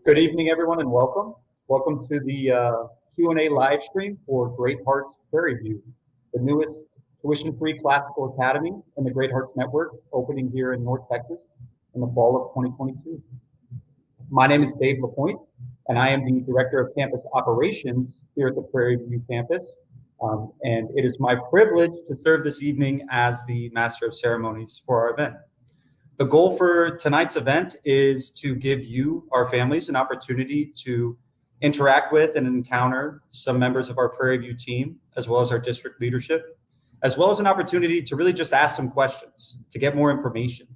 Good evening, everyone, and welcome. Welcome to the Q&A live stream for Great Hearts Prairie View, the newest tuition-free classical academy in the Great Hearts Network, opening here in North Texas in the fall of 2022. My name is Dave LaPointe, and I am the Director of Campus Operations here at the Prairie View campus. And it is my privilege to serve this evening as the Master of Ceremonies for our event. The goal for tonight's event is to give you, our families, an opportunity to interact with and encounter some members of our Prairie View team, as well as our district leadership, as well as an opportunity to really just ask some questions, to get more information,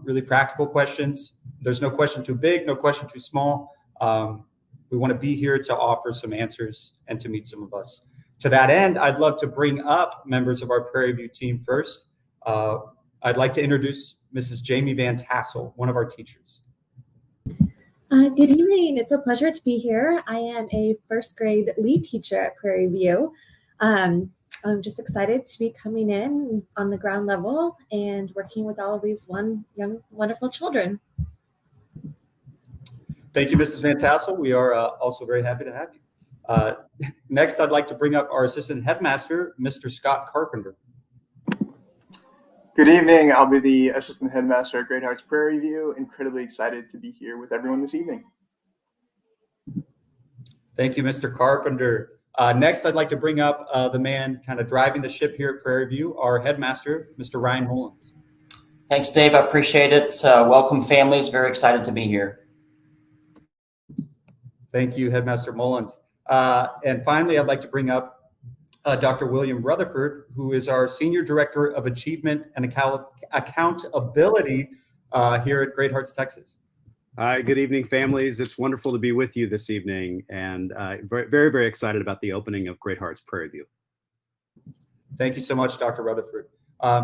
really practical questions. There's no question too big, no question too small. We want to be here to offer some answers and to meet some of us. To that end, I'd love to bring up members of our Prairie View team first. I'd like to introduce Mrs. Jamie Van Tassel, one of our teachers. Good evening. It's a pleasure to be here. I am a first grade lead teacher at Prairie View. I'm just excited to be coming in on the ground level and working with all of these young, wonderful children. Thank you, Mrs. Van Tassel. We are also very happy to have you. Next, I'd like to bring up our assistant headmaster, Mr. Scott Carpenter. Good evening. I'll be the assistant headmaster at Great Hearts Prairie View. Incredibly excited to be here with everyone this evening. Thank you, Mr. Carpenter. Next, I'd like to bring up the man kind of driving the ship here at Prairie View, our headmaster, Mr. Ryan Mullins. Thanks, Dave. I appreciate it. Welcome, families. Very excited to be here. Thank you, Headmaster Mullins. And finally, I'd like to bring up Dr. William Rutherford, who is our Senior Director of Achievement and Accountability here at Great Hearts, Texas. Hi, good evening, families. It's wonderful to be with you this evening, and very, very excited about the opening of Great Hearts Prairie View. Thank you so much, Dr. Rutherford.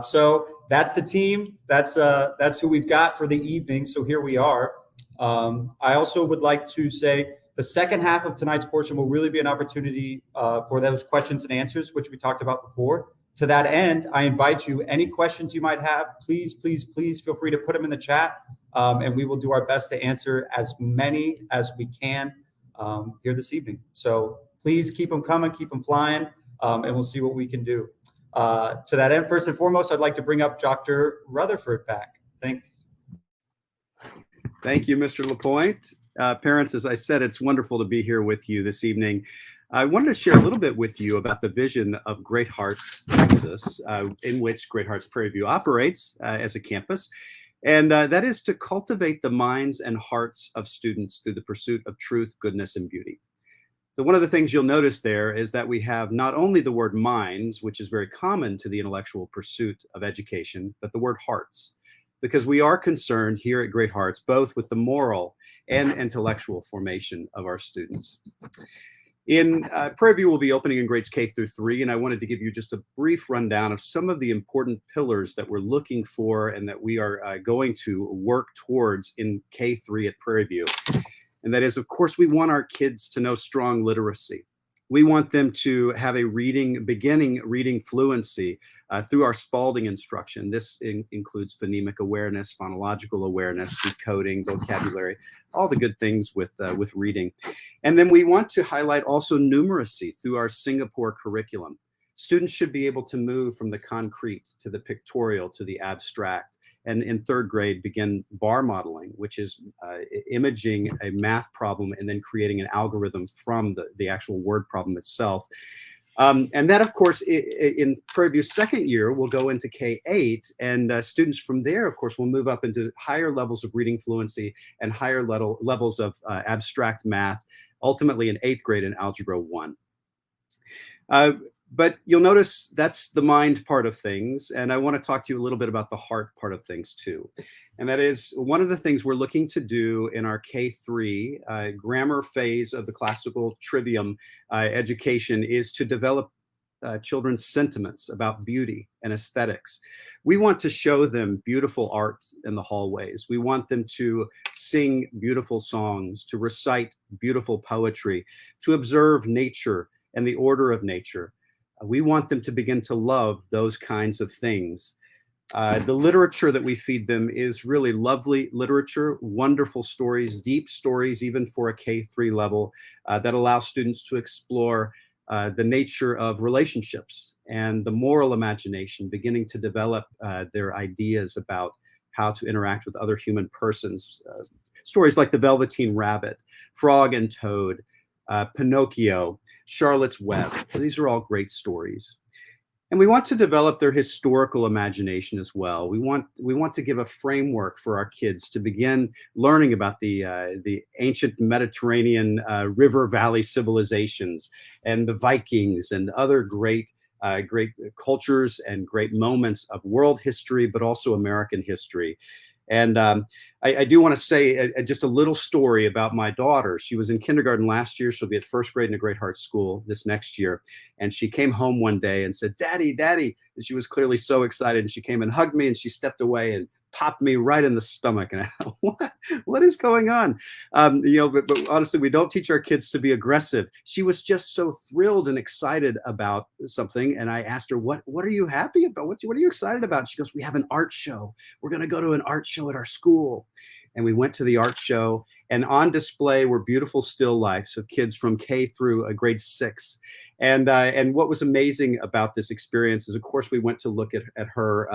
So that's the team. That's who we've got for the evening. So here we are. I also would like to say the second half of tonight's portion will really be an opportunity for those questions and answers, which we talked about before. To that end, I invite you, any questions you might have, please feel free to put them in the chat, and we will do our best to answer as many as we can here this evening. So please keep them coming, keep them flying, and we'll see what we can do. To that end, first and foremost, I'd like to bring up Dr. Rutherford back. Thanks. Thank you, Mr. LaPointe. Parents, as I said, it's wonderful to be here with you this evening. I wanted to share a little bit with you about the vision of Great Hearts, Texas, in which Great Hearts Prairie View operates as a campus. And that is to cultivate the minds and hearts of students through the pursuit of truth, goodness, and beauty. So one of the things you'll notice there is that we have not only the word minds, which is very common to the intellectual pursuit of education, but the word hearts, because we are concerned here at Great Hearts both with the moral and intellectual formation of our students. In Prairie View, we'll be opening in grades K through 3, and I wanted to give you just a brief rundown of some of the important pillars that we're looking for and that we are going to work towards in K3 at Prairie View. And that is, of course, we want our kids to know strong literacy. We want them to have a beginning reading fluency through our Spalding instruction. This includes phonemic awareness, phonological awareness, decoding, vocabulary, all the good things with reading. And then we want to highlight also numeracy through our Singapore curriculum. Students should be able to move from the concrete to the pictorial to the abstract. And in 3rd grade, begin bar modeling, which is imaging a math problem and then creating an algorithm from the actual word problem itself. And that, of course, in Prairie View's 2nd year, will go into K8, and students from there, of course, will move up into higher levels of reading fluency and higher levels of abstract math, ultimately in 8th grade in Algebra 1. But you'll notice that's the mind part of things, and I want to talk to you a little bit about the heart part of things too. And that is one of the things we're looking to do in our K3 grammar phase of the classical trivium education is to develop children's sentiments about beauty and aesthetics. We want to show them beautiful art in the hallways. We want them to sing beautiful songs, to recite beautiful poetry, to observe nature and the order of nature. We want them to begin to love those kinds of things. The literature that we feed them is really lovely literature, wonderful stories, deep stories, even for a K3 level, that allow students to explore the nature of relationships and the moral imagination, beginning to develop their ideas about how to interact with other human persons. Stories like The Velveteen Rabbit, Frog and Toad, Pinocchio, Charlotte's Web. These are all great stories. And we want to develop their historical imagination as well. We want to give a framework for our kids to begin learning about the ancient Mediterranean river valley civilizations and the Vikings and other great cultures and great moments of world history, but also American history. And I do want to say just a little story about my daughter. She was in kindergarten last year. She'll be at 1st grade in a Great Hearts school this next year. And she came home one day and said, "Daddy, Daddy." And she was clearly so excited. And she came and hugged me, and she stepped away and popped me right in the stomach. And I thought, what is going on? But honestly, we don't teach our kids to be aggressive. She was just so thrilled and excited about something. And I asked her, what are you happy about? What are you excited about? She goes, "We have an art show. We're going to go to an art show at our school." And we went to the art show, and on display were beautiful still lifes of kids from K through grade 6. And what was amazing about this experience is, of course, we went to look at her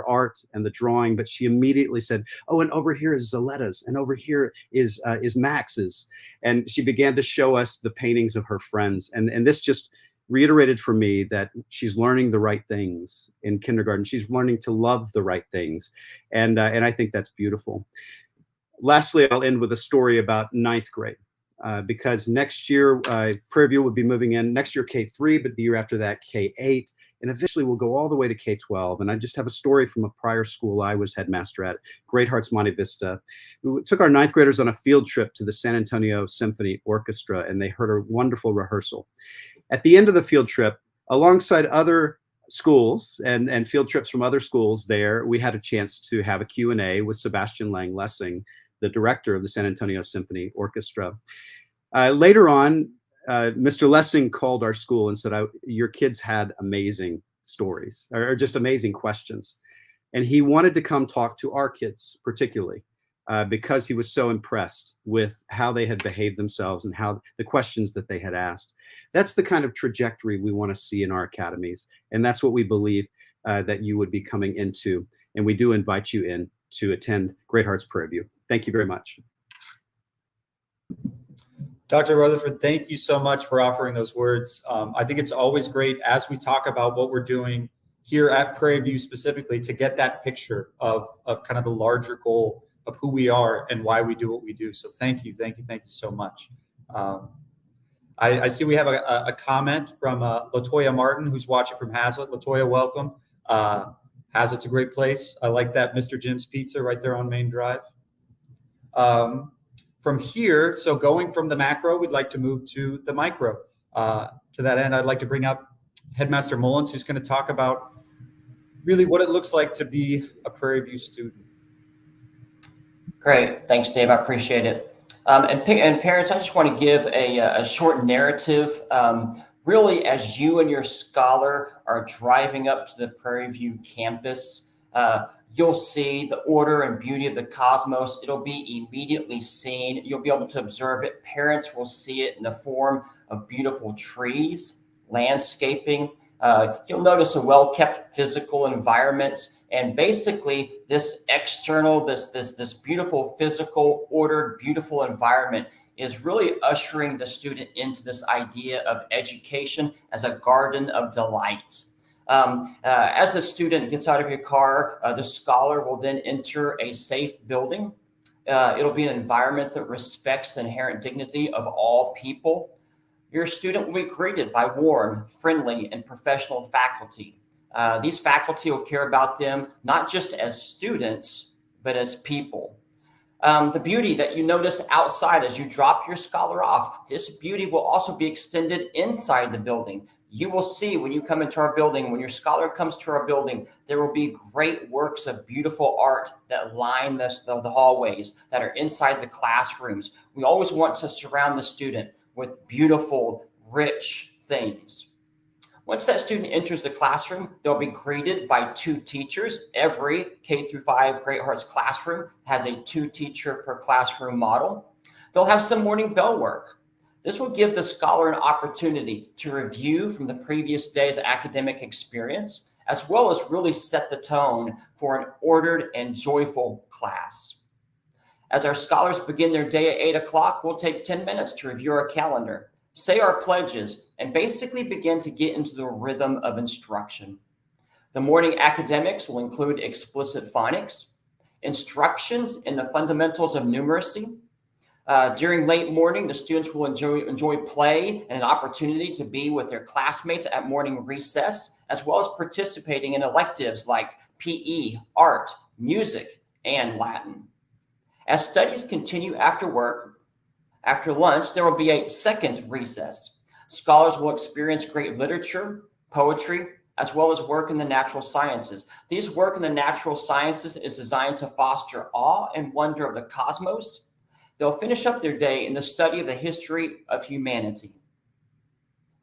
art and the drawing, but she immediately said, "Oh, and over here is Zoletta's, and over here is Max's." And she began to show us the paintings of her friends, and this just reiterated for me that she's learning the right things in kindergarten. She's learning to love the right things. And I think that's beautiful. Lastly, I'll end with a story about ninth grade. Because next year, Prairie View will be moving in next year K3, but the year after that K8, and eventually we'll go all the way to K12. And I just have a story from a prior school I was headmaster at, Great Hearts Monte Vista. We took our ninth graders on a field trip to the San Antonio Symphony Orchestra, and they heard a wonderful rehearsal. At the end of the field trip, alongside other schools and field trips from other schools there, we had a chance to have a Q&A with Sebastian Lang Lessing, the director of the San Antonio Symphony Orchestra. Later on, Mr. Lessing called our school and said, your kids had amazing stories, or just amazing questions. And he wanted to come talk to our kids particularly, because he was so impressed with how they had behaved themselves and how the questions that they had asked. That's the kind of trajectory we want to see in our academies. And that's what we believe that you would be coming into. And we do invite you in to attend Great Hearts Prairie View. Thank you very much. Dr. Rutherford, thank you so much for offering those words. I think it's always great as we talk about what we're doing here at Prairie View specifically to get that picture of kind of the larger goal of who we are and why we do what we do. So thank you so much. I see we have a comment from Latoya Martin, who's watching from Hazlitt. Latoya, welcome. Hazlitt's a great place. I like that Mr. Jim's Pizza right there on Main Drive. From here, so going from the macro, we'd like to move to the micro. To that end, I'd like to bring up Headmaster Mullins, who's going to talk about really what it looks like to be a Prairie View student. Great. Thanks, Dave. I appreciate it. And parents, I just want to give a short narrative. Really, as you and your scholar are driving up to the Prairie View campus, you'll see the order and beauty of the cosmos. It'll be immediately seen. You'll be able to observe it. Parents will see it in the form of beautiful trees, landscaping. You'll notice a well-kept physical environment. And basically, this external, this beautiful physical, ordered, beautiful environment is really ushering the student into this idea of education as a garden of delight. As the student gets out of your car, the scholar will then enter a safe building. It'll be an environment that respects the inherent dignity of all people. Your student will be greeted by warm, friendly, and professional faculty. These faculty will care about them not just as students, but as people. The beauty that you notice outside as you drop your scholar off, this beauty will also be extended inside the building. You will see when you come into our building, when your scholar comes to our building, there will be great works of beautiful art that line the hallways, that are inside the classrooms. We always want to surround the student with beautiful, rich things. Once that student enters the classroom, they'll be greeted by two teachers. Every K-5 Great Hearts classroom has a 2-teacher per classroom model. They'll have some morning bell work. This will give the scholar an opportunity to review from the previous day's academic experience, as well as really set the tone for an ordered and joyful class. As our scholars begin their day at 8 o'clock, we'll take 10 minutes to review our calendar, say our pledges, and basically begin to get into the rhythm of instruction. The morning academics will include explicit phonics, instructions in the fundamentals of numeracy. During late morning, the students will enjoy play and an opportunity to be with their classmates at morning recess, as well as participating in electives like PE, art, music, and Latin. As studies continue after work, after lunch, there will be a second recess. Scholars will experience great literature, poetry, as well as work in the natural sciences. These work in the natural sciences is designed to foster awe and wonder of the cosmos. They'll finish up their day in the study of the history of humanity.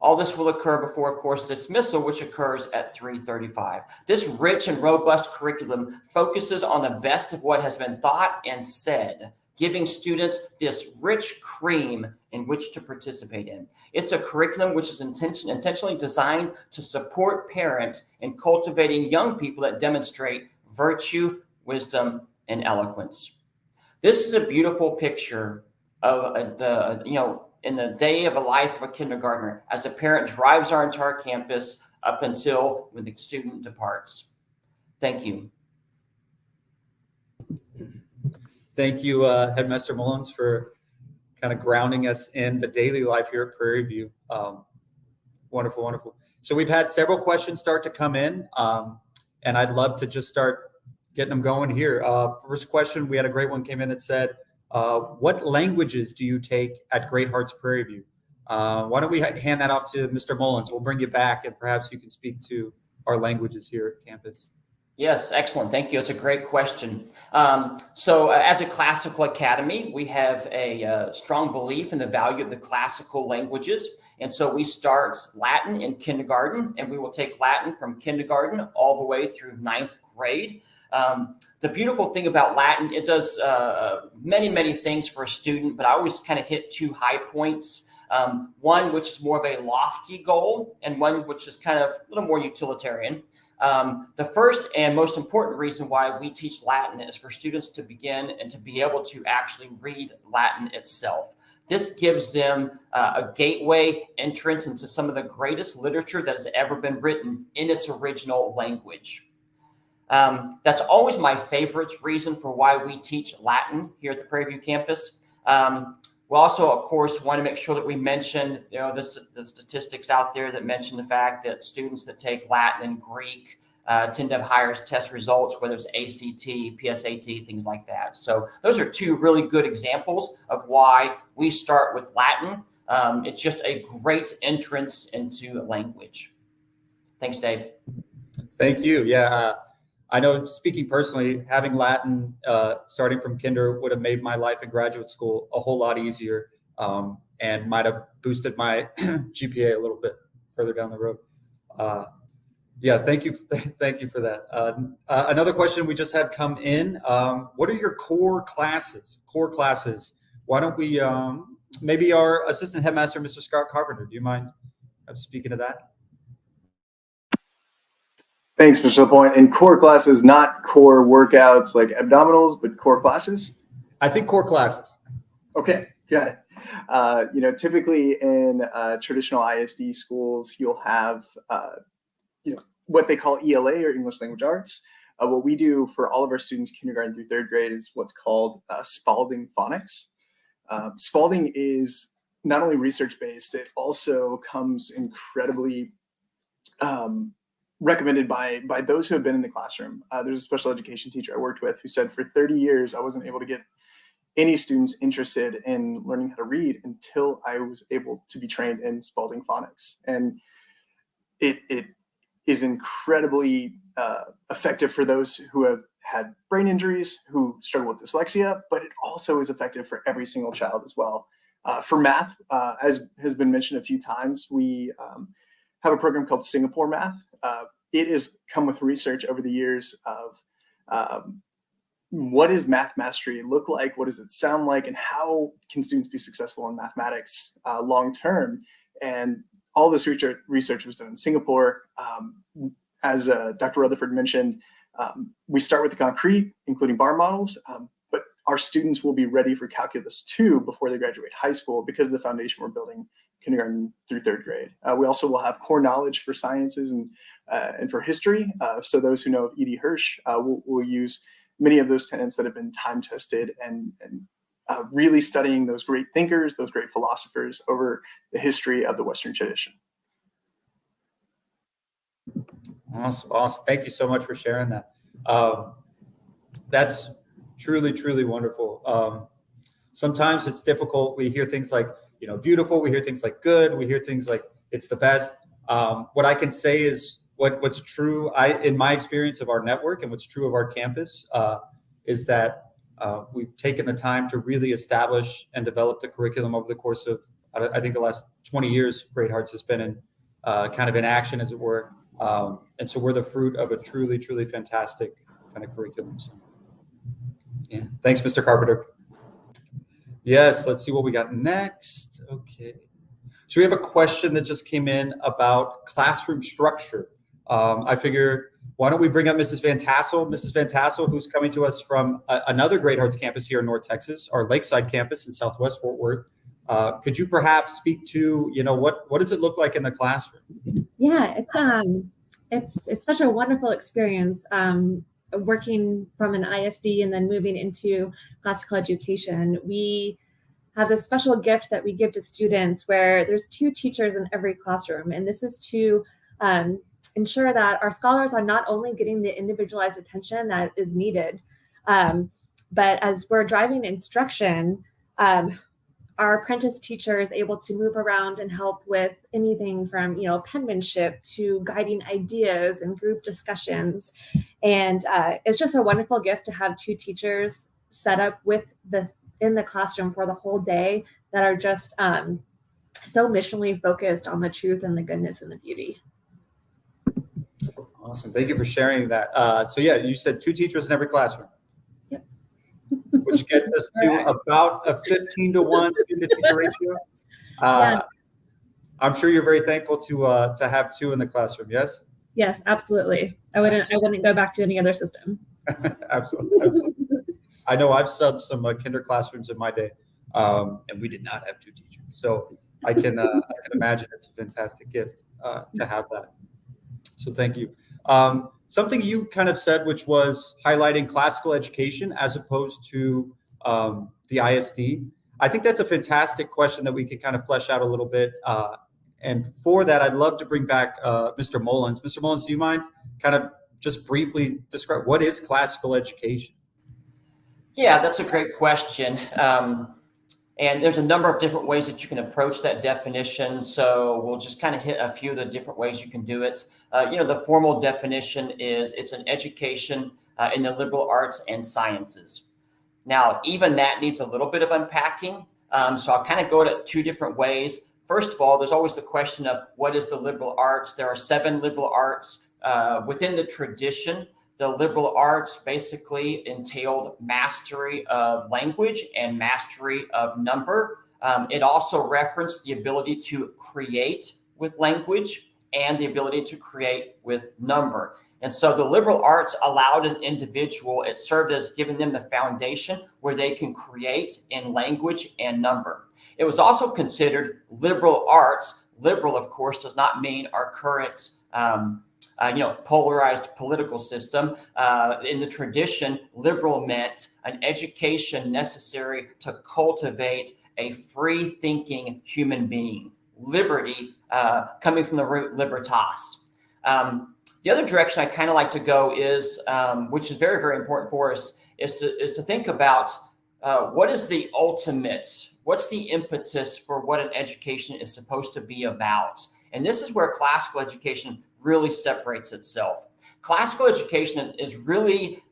All this will occur before, of course, dismissal, which occurs at 3:35. This rich and robust curriculum focuses on the best of what has been thought and said, giving students this rich cream in which to participate in. It's a curriculum which is intentionally designed to support parents in cultivating young people that demonstrate virtue, wisdom, and eloquence. This is a beautiful picture of in the day of a life of a kindergartner as a parent drives our entire campus up until when the student departs. Thank you. Thank you, Headmaster Mullins, for kind of grounding us in the daily life here at Prairie View. Wonderful, wonderful. So we've had several questions start to come in, and I'd love to just start getting them going here. First question, we had a great one came in that said, what languages do you take at Great Hearts Prairie View? Why don't we hand that off to Mr. Mullins? We'll bring you back, and perhaps you can speak to our languages here at campus. Yes, excellent. Thank you. It's a great question. So as a classical academy, we have a strong belief in the value of the classical languages. And so we start Latin in kindergarten, and we will take Latin from kindergarten all the way through 9th grade. The beautiful thing about Latin, it does many, many things for a student, but I always kind of hit 2 high points. One, which is more of a lofty goal, and one which is kind of a little more utilitarian. The first and most important reason why we teach Latin is for students to begin and to be able to actually read Latin itself. This gives them a gateway entrance into some of the greatest literature that has ever been written in its original language. That's always my favorite reason for why we teach Latin here at the Prairie View campus. We also, of course, want to make sure that we mention, the statistics out there that mention the fact that students that take Latin and Greek tend to have higher test results, whether it's ACT, PSAT, things like that. So those are 2 really good examples of why we start with Latin. It's just a great entrance into language. Thanks, Dave. Thank you. Yeah, I know, speaking personally, having Latin starting from kinder would have made my life in graduate school a whole lot easier, and might have boosted my GPA a little bit further down the road. Yeah, thank you for that. Another question we just had come in: what are your core classes? Why don't we? Maybe our assistant headmaster, Mr. Scott Carpenter. Do you mind speaking to that? Thanks, Mr. LaPointe. And core classes, not core workouts like abdominals, but core classes? I think core classes. Okay, got it. Typically in traditional ISD schools, you'll have, what they call ELA, or English Language Arts. What we do for all of our students, kindergarten through 3rd grade, is what's called Spalding Phonics. Spalding is not only research-based, it also comes incredibly recommended by those who have been in the classroom. There's a special education teacher I worked with who said for 30 years, I wasn't able to get any students interested in learning how to read until I was able to be trained in Spalding Phonics. And it is incredibly effective for those who have had brain injuries, who struggle with dyslexia, but it also is effective for every single child as well. For math, as has been mentioned a few times, we have a program called Singapore Math. It has come with research over the years of what does math mastery look like, what does it sound like, and how can students be successful in mathematics long term. And all this research was done in Singapore. As Dr. Rutherford mentioned, we start with the concrete, including bar models, but our students will be ready for Calculus 2 before they graduate high school because of the foundation we're building kindergarten through 3rd grade. We also will have core knowledge for sciences and for history. So those who know of E.D. Hirsch will use many of those tenets that have been time tested and really studying those great thinkers, those great philosophers over the history of the Western tradition. Awesome. Thank you so much for sharing that. That's truly wonderful. Sometimes it's difficult. We hear things like, beautiful. We hear things like good. We hear things like it's the best. What I can say is what's true in my experience of our network and what's true of our campus is that we've taken the time to really establish and develop the curriculum over the course of, I think, the last 20 years. Great Hearts has been in kind of in action, as it were. And so we're the fruit of a truly fantastic kind of curriculum. So, yeah. Thanks, Mr. Carpenter. Yes, let's see what we got next. Okay. So we have a question that just came in about classroom structure. I figure, why don't we bring up Mrs. Van Tassel? Mrs. Van Tassel, who's coming to us from another Great Hearts campus here in North Texas, our Lakeside campus in Southwest Fort Worth. Could you perhaps speak to, what does it look like in the classroom? Yeah, it's such a wonderful experience working from an ISD and then moving into classical education. We have this special gift that we give to students where there's 2 teachers in every classroom, and this is to ensure that our scholars are not only getting the individualized attention that is needed, but as we're driving instruction, our apprentice teacher is able to move around and help with anything from penmanship to guiding ideas and group discussions. And it's just a wonderful gift to have 2 teachers set up in the classroom for the whole day that are just so missionally focused on the truth and the goodness and the beauty. Awesome. Thank you for sharing that. So yeah, you said 2 teachers in every classroom. Yep. Which gets us to about a 15-to-1 student-to-teacher ratio. Yeah. I'm sure you're very thankful to have 2 in the classroom. Yes. Yes, absolutely. I wouldn't go back to any other system. Absolutely. I know I've subbed some kinder classrooms in my day, and we did not have 2 teachers. So I can imagine it's a fantastic gift to have that. So thank you. Something you kind of said, which was highlighting classical education as opposed to the ISD. I think that's a fantastic question that we could kind of flesh out a little bit. And for that, I'd love to bring back Mr. Mullins. Mr. Mullins, do you mind kind of just briefly describe what is classical education? Yeah, that's a great question. And there's a number of different ways that you can approach that definition. So we'll just kind of hit a few of the different ways you can do it. The formal definition is it's an education in the liberal arts and sciences. Now, even that needs a little bit of unpacking. So I'll kind of go to 2 different ways. First of all, there's always the question of what is the liberal arts? There are 7 liberal arts within the tradition. The liberal arts basically entailed mastery of language and mastery of number. It also referenced the ability to create with language and the ability to create with number. And so the liberal arts allowed an individual, it served as giving them the foundation where they can create in language and number. It was also considered liberal arts. Liberal, of course, does not mean our current polarized political system. In the tradition, liberal meant an education necessary to cultivate a free-thinking human being. Liberty, coming from the root libertas. The other direction I kind of like to go is, which is very, very important for us, is to think about what is the ultimate, what's the impetus for what an education is supposed to be about. And this is where classical education really separates itself. Classical education is really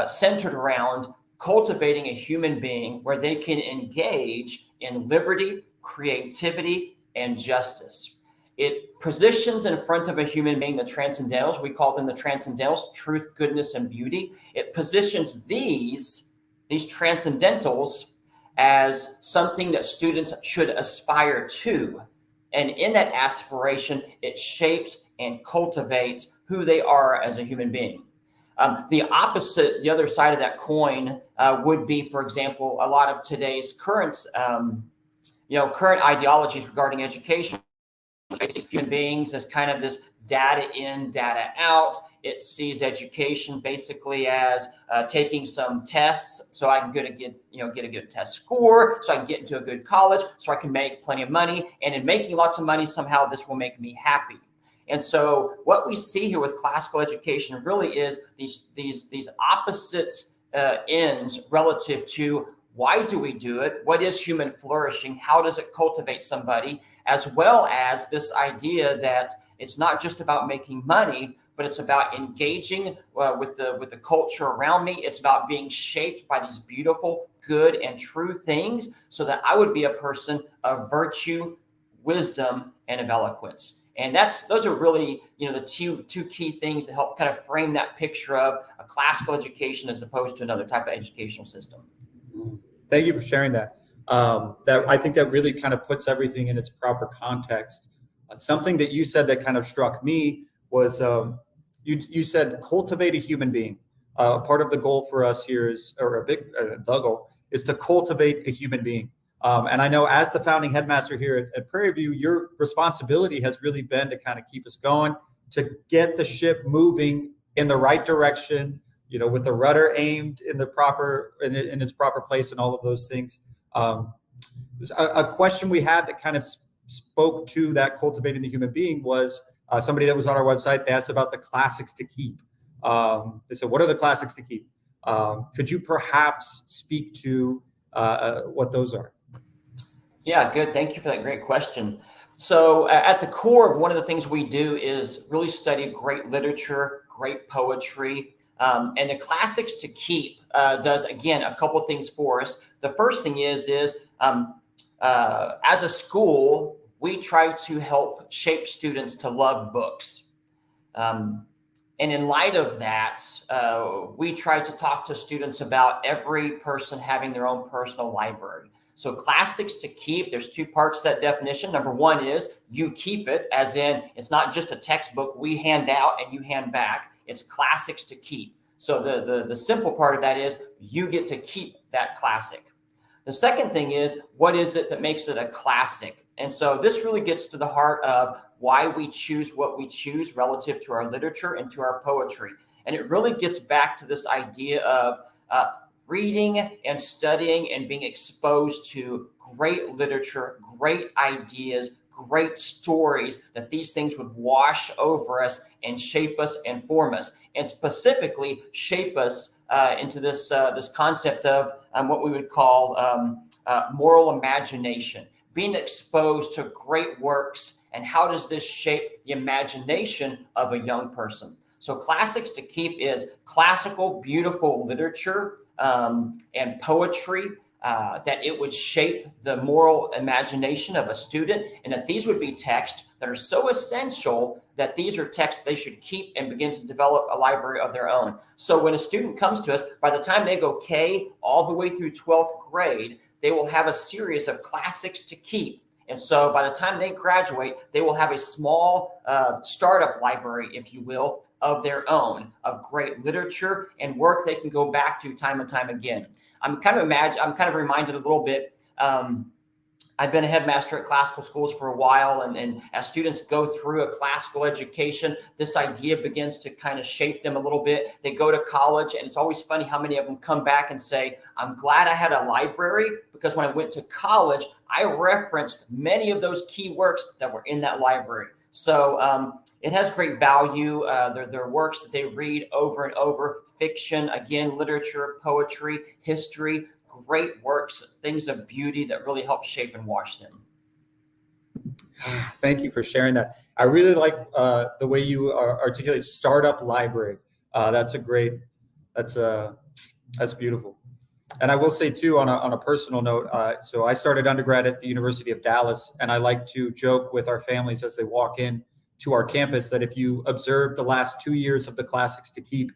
centered around cultivating a human being where they can engage in liberty, creativity, and justice. It positions in front of a human being the transcendentals. We call them the transcendentals, truth, goodness, and beauty. It positions these transcendentals as something that students should aspire to. And in that aspiration, it shapes and cultivates who they are as a human being. The opposite, the other side of that coin would be, for example, a lot of today's current ideologies regarding education. It sees human beings as kind of this data in, data out. It sees education basically as taking some tests so I can get a good test score, so I can get into a good college, so I can make plenty of money. And in making lots of money, somehow this will make me happy. And so what we see here with classical education really is these opposite ends relative to why do we do it? What is human flourishing? How does it cultivate somebody? As well as this idea that it's not just about making money, but it's about engaging with the culture around me. It's about being shaped by these beautiful, good, and true things so that I would be a person of virtue, wisdom, and of eloquence. And those are really, the two key things that help kind of frame that picture of a classical education as opposed to another type of educational system. Thank you for sharing that. I think that really kind of puts everything in its proper context. Something that you said that kind of struck me was you said cultivate a human being. Part of the goal for us here is, the goal is to cultivate a human being. And I know as the founding headmaster here at Prairie View, your responsibility has really been to kind of keep us going, to get the ship moving in the right direction, with the rudder aimed in in its proper place and all of those things. A question we had that kind of spoke to that cultivating the human being was somebody that was on our website. They asked about the classics to keep. They said, what are the classics to keep? Could you perhaps speak to what those are? Yeah, good. Thank you for that great question. So at the core of one of the things we do is really study great literature, great poetry, and the classics to keep does, again, a couple things for us. The first thing is as a school, we try to help shape students to love books. And in light of that, we try to talk to students about every person having their own personal library. So classics to keep, there's two parts to that definition. Number one is you keep it, as in it's not just a textbook we hand out and you hand back. It's classics to keep. So the simple part of that is you get to keep that classic. The second thing is, what is it that makes it a classic? And so this really gets to the heart of why we choose what we choose relative to our literature and to our poetry. And it really gets back to this idea of reading and studying and being exposed to great literature, great ideas, great stories, that these things would wash over us and shape us and form us, and specifically shape us into this concept of what we would call moral imagination, being exposed to great works, and how does this shape the imagination of a young person. So classics to keep is classical, beautiful literature and poetry, that it would shape the moral imagination of a student, and that these would be texts that are so essential that these are texts they should keep and begin to develop a library of their own. So when a student comes to us, by the time they go K all the way through 12th grade, they will have a series of classics to keep. And so by the time they graduate, they will have a small startup library, if you will, of their own, of great literature and work they can go back to time and time again. I'm kind of reminded a little bit. I've been a headmaster at classical schools for a while, and as students go through a classical education, this idea begins to kind of shape them a little bit. They go to college, and it's always funny how many of them come back and say, I'm glad I had a library, because when I went to college, I referenced many of those key works that were in that library. So it has great value. There are works that they read over and over, fiction, again, literature, poetry, history, great works, things of beauty that really help shape and wash them. Thank you for sharing that. I really like the way you articulate startup library. That's beautiful. And I will say too, on a personal note, so I started undergrad at the University of Dallas, and I like to joke with our families as they walk in to our campus that if you observe the last 2 years of the classics to keep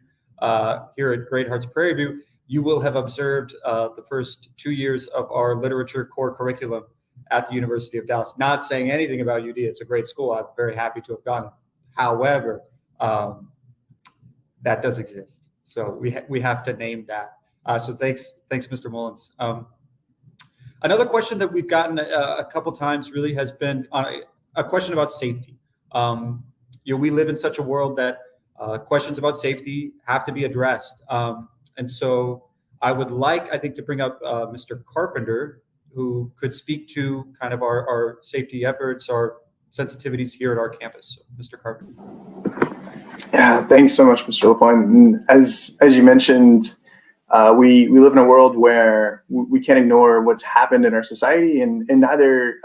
here at Great Hearts Prairie View, you will have observed the first 2 years of our literature core curriculum at the University of Dallas. Not saying anything about UD, it's a great school. I'm very happy to have gone. However, that does exist. So we have to name that. So thanks, Mr. Mullins. Another question that we've gotten a couple times really has been on a question about safety. We live in such a world that questions about safety have to be addressed. And so I would like, I think, to bring up Mr. Carpenter, who could speak to kind of our safety efforts, our sensitivities here at our campus. So, Mr. Carpenter. Yeah, thanks so much, Mr. LaPointe. As you mentioned, we live in a world where we can't ignore what's happened in our society, and neither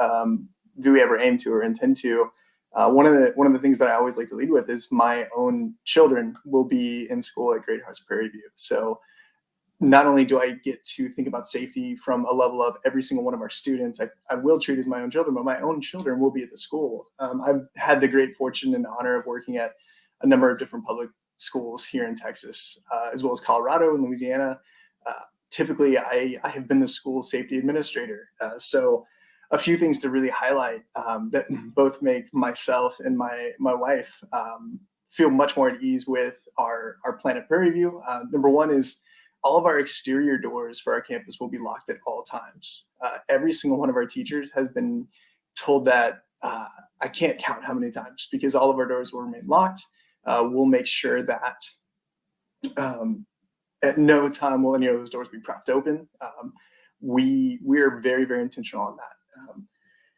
do we ever aim to or intend to. One of the things that I always like to lead with is my own children will be in school at Great Hearts Prairie View. So not only do I get to think about safety from a level of every single one of our students, I will treat as my own children, but my own children will be at the school. I've had the great fortune and honor of working at a number of different public schools here in Texas, as well as Colorado and Louisiana. Typically, I have been the school safety administrator. So a few things to really highlight that both make myself and my wife feel much more at ease with our plan at Prairie View. Number one is all of our exterior doors for our campus will be locked at all times. Every single one of our teachers has been told that, I can't count how many times, because all of our doors will remain locked. We'll make sure that at no time will any of those doors be propped open. We're very, very intentional on that.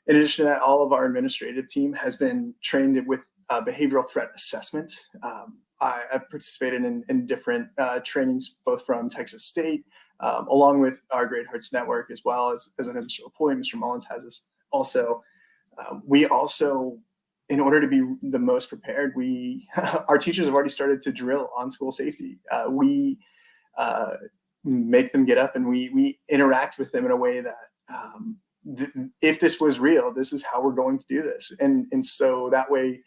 In addition to that, all of our administrative team has been trained with behavioral threat assessment. I've participated in different trainings, both from Texas State, along with our Great Hearts Network, as well as an additional point. Mr. Mullins has us also. We also, in order to be the most prepared, our teachers have already started to drill on school safety. We make them get up, and we interact with them in a way that, if this was real, this is how we're going to do this. And so that way,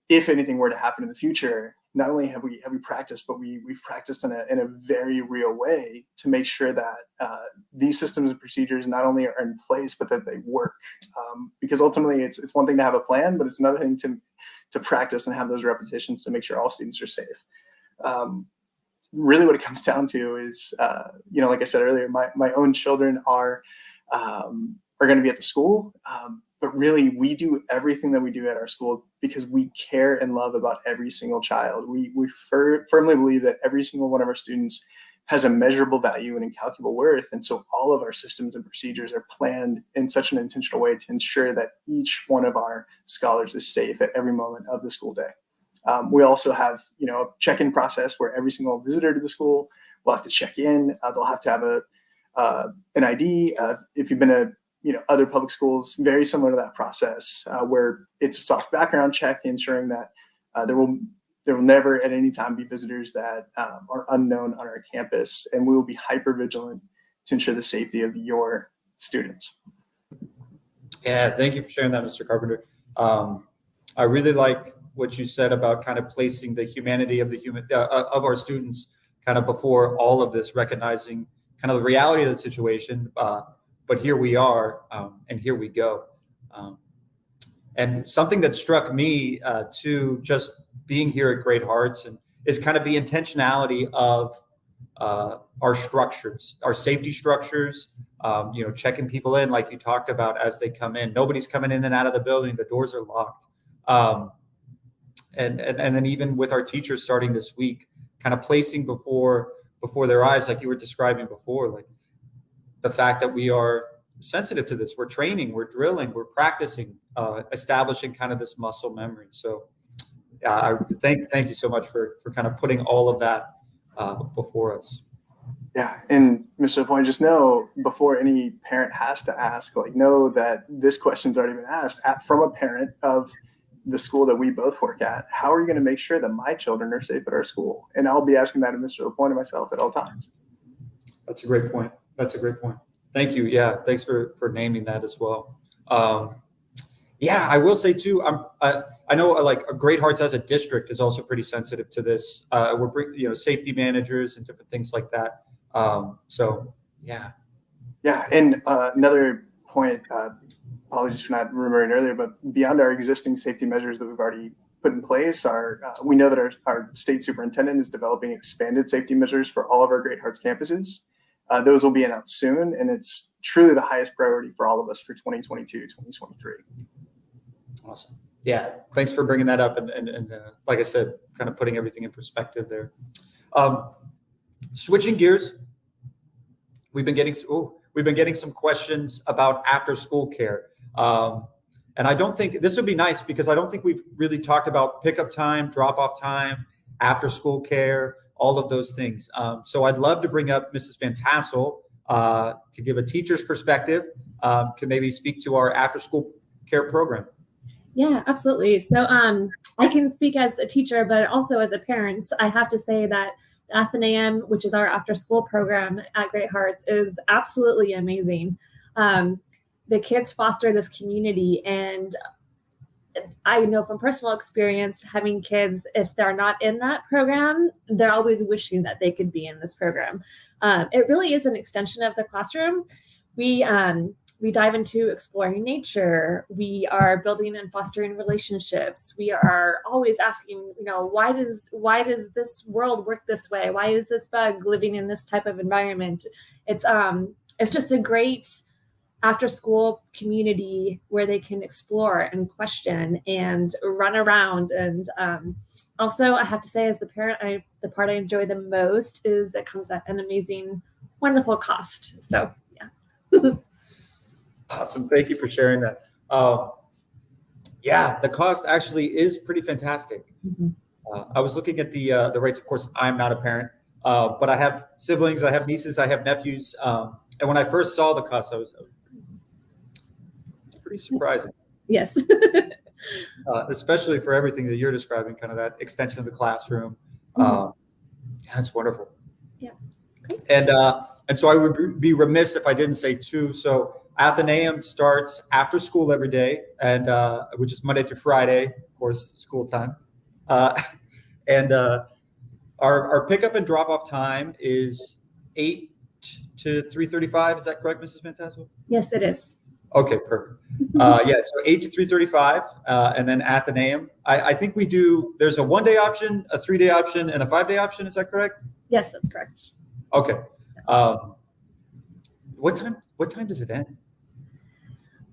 if anything were to happen in the future, not only have we practiced, but we've practiced in a very real way to make sure that these systems and procedures not only are in place, but that they work. Because ultimately, it's one thing to have a plan, but it's another thing to practice and have those repetitions to make sure all students are safe. Really, what it comes down to is, like I said earlier, my own children are going to be at the school. But really, we do everything that we do at our school because we care and love about every single child. We firmly believe that every single one of our students has a measurable value and incalculable worth. And so all of our systems and procedures are planned in such an intentional way to ensure that each one of our scholars is safe at every moment of the school day. We also have, a check-in process where every single visitor to the school will have to check in. They'll have to have an ID. If you've been to other public schools, very similar to that process, where it's a soft background check, ensuring that there will never at any time be visitors that are unknown on our campus, and we will be hyper vigilant to ensure the safety of your students. Yeah, thank you for sharing that, Mr. Carpenter. I really like what you said about kind of placing the humanity of of our students kind of before all of this, recognizing kind of the reality of the situation. But here we are, and here we go. And something that struck me too, just being here at Great Hearts, and is kind of the intentionality of our structures, our safety structures. Checking people in, like you talked about, as they come in. Nobody's coming in and out of the building. The doors are locked. And then even with our teachers starting this week, kind of placing before their eyes, like you were describing before, like the fact that we are sensitive to this. We're training, we're drilling, we're practicing, establishing kind of this muscle memory. So I thank you so much for kind of putting all of that before us. Yeah, and Mr. Point, just know before any parent has to ask, know that this question's already been asked from a parent of the school that we both work at. How are you going to make sure that my children are safe at our school? And I'll be asking that of Mr. LaPointe and myself at all times. That's a great point. Thank you. Yeah, thanks for naming that as well. I will say too, I know like Great Hearts as a district is also pretty sensitive to this. We're safety managers and different things like that. Yeah, and another point, apologies for not remembering earlier, but beyond our existing safety measures that we've already put in place, we know that our state superintendent is developing expanded safety measures for all of our Great Hearts campuses. Those will be announced soon, and it's truly the highest priority for all of us for 2022, 2023. Awesome. Yeah, thanks for bringing that up, and like I said, kind of putting everything in perspective there. Switching gears, we've been getting some questions about after school care. And I don't think this would be nice, because I don't think we've really talked about pickup time, drop off time, after school care, all of those things. So I'd love to bring up Mrs. Van Tassel to give a teacher's perspective, can maybe speak to our after school care program. Yeah, absolutely. So I can speak as a teacher, but also as a parent. I have to say that the Athenaeum, which is our after school program at Great Hearts, is absolutely amazing. The kids foster this community, and I know from personal experience, having kids, if they're not in that program, they're always wishing that they could be in this program. It really is an extension of the classroom. We we dive into exploring nature. We are building and fostering relationships. We are always asking, why does this world work this way? Why is this bug living in this type of environment? It's just a great after school community where they can explore and question and run around. And also, I have to say, as the parent, the part I enjoy the most is it comes at an amazing, wonderful cost. So yeah. Awesome. Thank you for sharing that. Yeah, the cost actually is pretty fantastic. I was looking at the rates. Of course, I'm not a parent, but I have siblings, I have nieces, I have nephews. And when I first saw the cost, I was pretty surprising. Yes. Especially for everything that you're describing, kind of that extension of the classroom. That's wonderful. Yeah. And so I would be remiss if I didn't say too. So Athenaeum starts after school every day, and which is Monday through Friday, of course, school time. And our pickup and drop off time is 8 to 3:35. Is that correct, Mrs. Van Tassel? Yes, it is. Okay, perfect. Yeah, so 8 to 3:35, and then Athenaeum. I think we do. There's a 1-day option, a 3-day option, and a 5-day option. Is that correct? Yes, that's correct. Okay. What time does it end?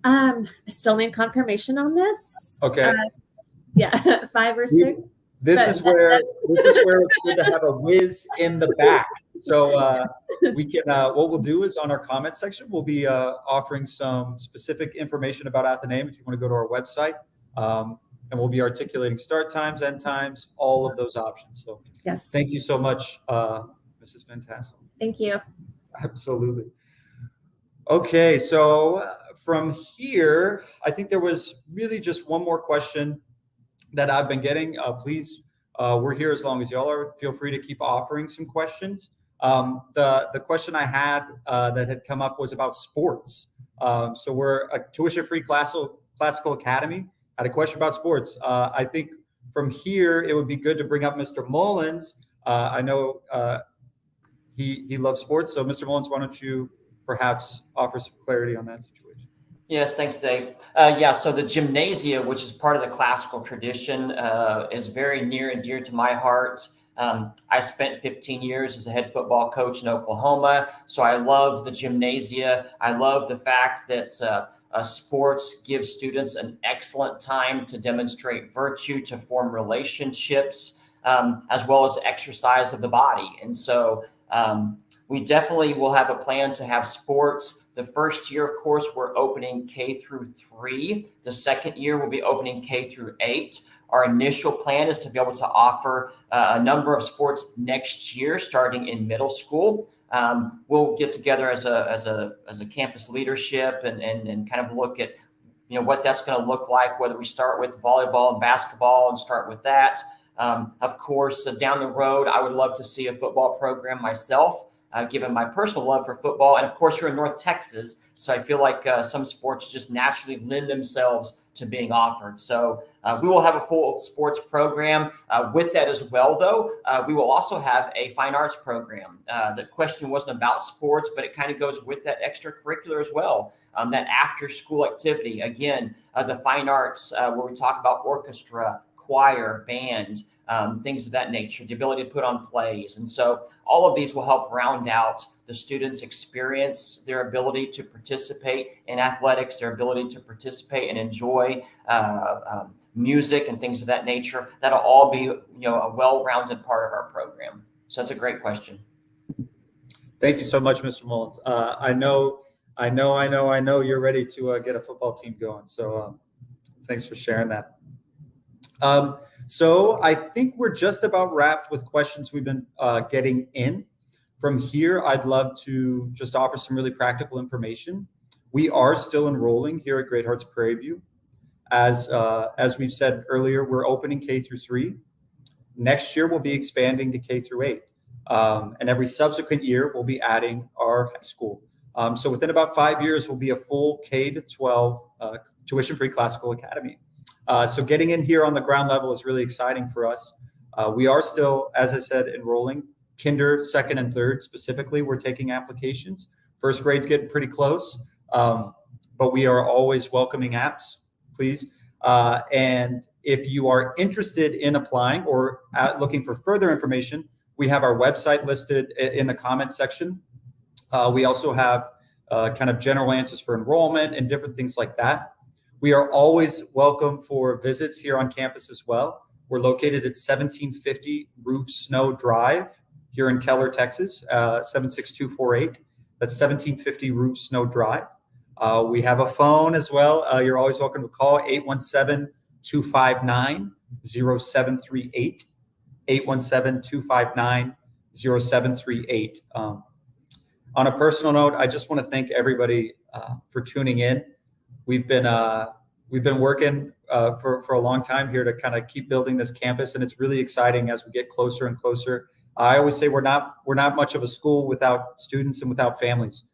I still need confirmation on this. Okay. Yeah, 5 or 6. This is where it's good to have a whiz in the back. So we can. What we'll do is on our comment section, we'll be offering some specific information about Athenaeum if you want to go to our website, and we'll be articulating start times, end times, all of those options. So Yes. thank you so much, Mrs. Van Tassel. Thank you. Absolutely. Okay, so from here, I think there was really just one more question that I've been getting. Please, we're here as long as y'all are. Feel free to keep offering some questions. The question I had that had come up was about sports. So we're a tuition-free classical academy. I had a question about sports. I think from here, it would be good to bring up Mr. Mullins. I know he loves sports. So Mr. Mullins, why don't you perhaps offer some clarity on that situation? Yes, thanks, Dave. Yeah, so the gymnasia, which is part of the classical tradition, is very near and dear to my heart. I spent 15 years as a head football coach in Oklahoma, so I love the gymnasia. I love the fact that sports give students an excellent time to demonstrate virtue, to form relationships, as well as exercise of the body. And so we definitely will have a plan to have sports. The first year, of course, we're opening K through 3. The second year, we'll be opening K through 8. Our initial plan is to be able to offer a number of sports next year, starting in middle school. We'll get together as a campus leadership and kind of look at what that's going to look like. Whether we start with volleyball and basketball and start with that. Of course, down the road, I would love to see a football program myself. Given my personal love for football. And of course, you're in North Texas, so I feel like some sports just naturally lend themselves to being offered. So we will have a full sports program. With that as well, though, we will also have a fine arts program. The question wasn't about sports, but it kind of goes with that extracurricular as well, that after-school activity. Again, the fine arts, where we talk about orchestra, choir, band, things of that nature, the ability to put on plays. And so all of these will help round out the students' experience, their ability to participate in athletics, their ability to participate and enjoy music and things of that nature. That'll all be a well-rounded part of our program. So that's a great question. Thank you so much, Mr. Mullins. I know you're ready to get a football team going. So thanks for sharing that. So I think we're just about wrapped with questions we've been getting in. From here, I'd love to just offer some really practical information. We are still enrolling here at Great Hearts Prairie View. As we've said earlier, we're opening K through 3. Next year, we'll be expanding to K through 8. And every subsequent year, we'll be adding our high school. So within about 5 years, we'll be a full K to 12 tuition-free classical academy. So getting in here on the ground level is really exciting for us. We are still, as I said, enrolling kinder, second, and third. Specifically, we're taking applications. First grade's getting pretty close. but we are always welcoming apps, please. And if you are interested in applying or looking for further information, we have our website listed in the comments section. We also have kind of general answers for enrollment and different things like that. We are always welcome for visits here on campus as well. We're located at 1750 Roof Snow Drive here in Keller, Texas, 76248. That's 1750 Roof Snow Drive. We have a phone as well. You're always welcome to call 817-259-0738. 817-259-0738. On a personal note, I just want to thank everybody for tuning in. We've been working for a long time here to kind of keep building this campus, and it's really exciting as we get closer and closer. I always say we're not much of a school without students and without families.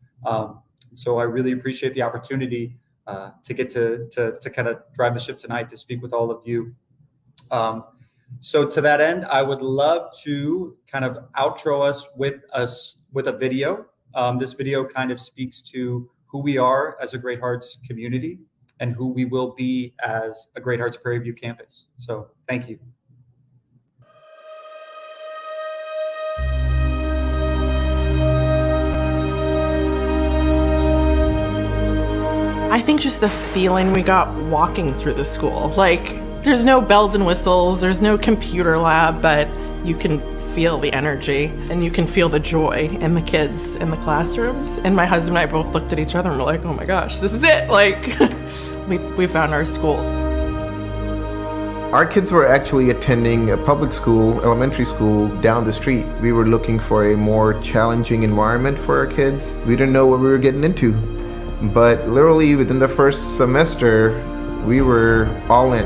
So I really appreciate the opportunity to get to kind of drive the ship tonight to speak with all of you. So to that end, I would love to kind of outro us with a video. This video kind of speaks to who we are as a Great Hearts community and who we will be as a Great Hearts Prairie View campus. So thank you. I think just the feeling we got walking through the school, like there's no bells and whistles, there's no computer lab, but you can feel the energy and you can feel the joy in the kids in the classrooms. And my husband and I both looked at each other and were like, oh my gosh, this is it. Like we found our school. Our kids were actually attending a public school, elementary school down the street. We were looking for a more challenging environment for our kids. We didn't know what we were getting into. But literally within the first semester, we were all in.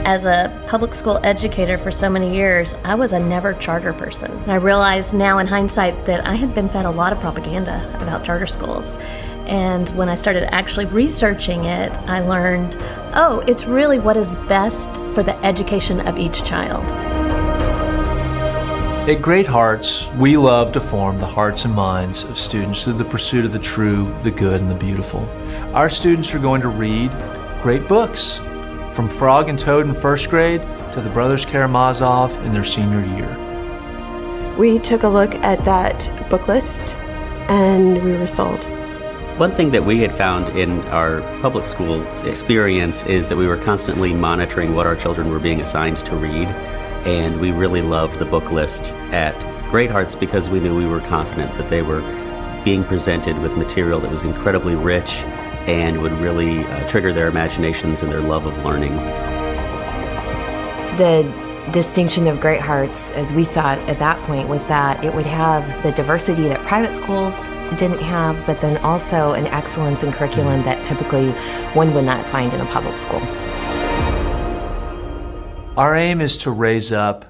As a public school educator for so many years, I was a never charter person. And I realize now in hindsight that I had been fed a lot of propaganda about charter schools. And when I started actually researching it, I learned, oh, it's really what is best for the education of each child. At Great Hearts, we love to form the hearts and minds of students through the pursuit of the true, the good, and the beautiful. Our students are going to read great books, from Frog and Toad in first grade to the Brothers Karamazov in their senior year. We took a look at that book list and we were sold. One thing that we had found in our public school experience is that we were constantly monitoring what our children were being assigned to read. And we really loved the book list at Great Hearts because we knew we were confident that they were being presented with material that was incredibly rich and would really trigger their imaginations and their love of learning. The distinction of Great Hearts, as we saw it at that point, was that it would have the diversity that private schools didn't have, but then also an excellence in curriculum that typically one would not find in a public school. Our aim is to raise up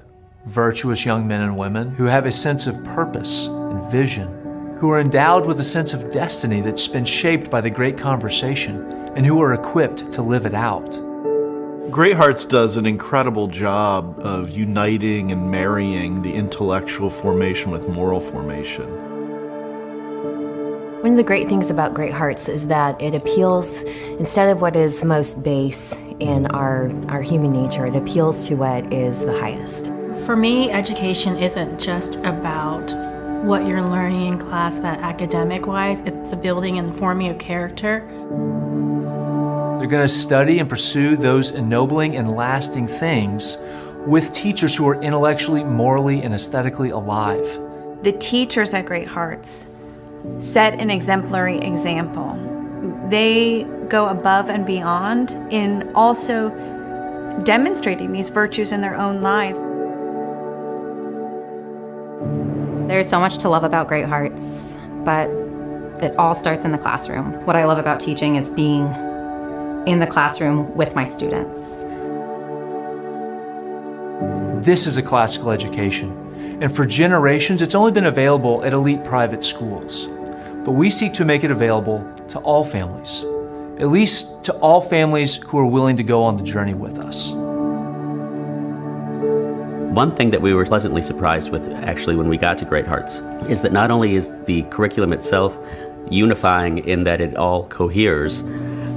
virtuous young men and women who have a sense of purpose and vision, who are endowed with a sense of destiny that's been shaped by the great conversation, and who are equipped to live it out. Great Hearts does an incredible job of uniting and marrying the intellectual formation with moral formation. One of the great things about Great Hearts is that it appeals, instead of what is most base in our human nature, it appeals to what is the highest. For me, education isn't just about what you're learning in class, that academic-wise. It's the building and forming of character. They're going to study and pursue those ennobling and lasting things with teachers who are intellectually, morally, and aesthetically alive. The teachers at Great Hearts set an exemplary example. They go above and beyond in also demonstrating these virtues in their own lives. There's so much to love about Great Hearts, but it all starts in the classroom. What I love about teaching is being in the classroom with my students. This is a classical education, and for generations it's only been available at elite private schools. But we seek to make it available to all families, at least to all families who are willing to go on the journey with us. One thing that we were pleasantly surprised with actually when we got to Great Hearts is that not only is the curriculum itself unifying in that it all coheres,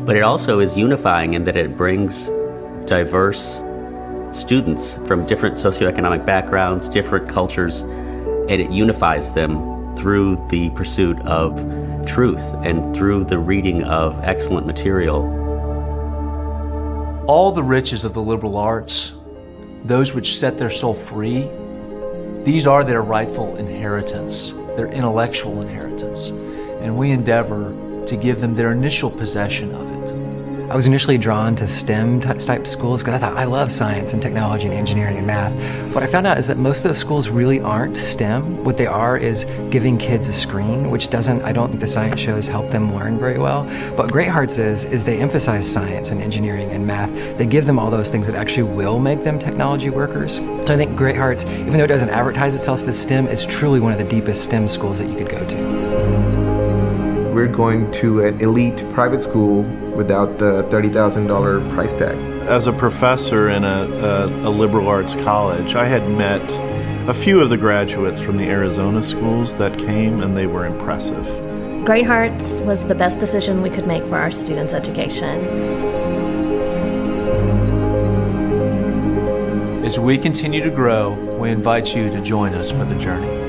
but it also is unifying in that it brings diverse students from different socioeconomic backgrounds, different cultures, and it unifies them through the pursuit of truth and through the reading of excellent material. All the riches of the liberal arts, those which set their soul free, these are their rightful inheritance, their intellectual inheritance, and we endeavor to give them their initial possession of it. I was initially drawn to STEM type schools because I thought I love science and technology and engineering and math. What I found out is that most of those schools really aren't STEM. What they are is giving kids a screen, which I don't think the science shows help them learn very well. But what Great Hearts is they emphasize science and engineering and math. They give them all those things that actually will make them technology workers. So I think Great Hearts, even though it doesn't advertise itself as STEM, is truly one of the deepest STEM schools that you could go to. We're going to an elite private school without the $30,000 price tag. As a professor in a liberal arts college, I had met a few of the graduates from the Arizona schools that came, and they were impressive. Great Hearts was the best decision we could make for our students' education. As we continue to grow, we invite you to join us for the journey.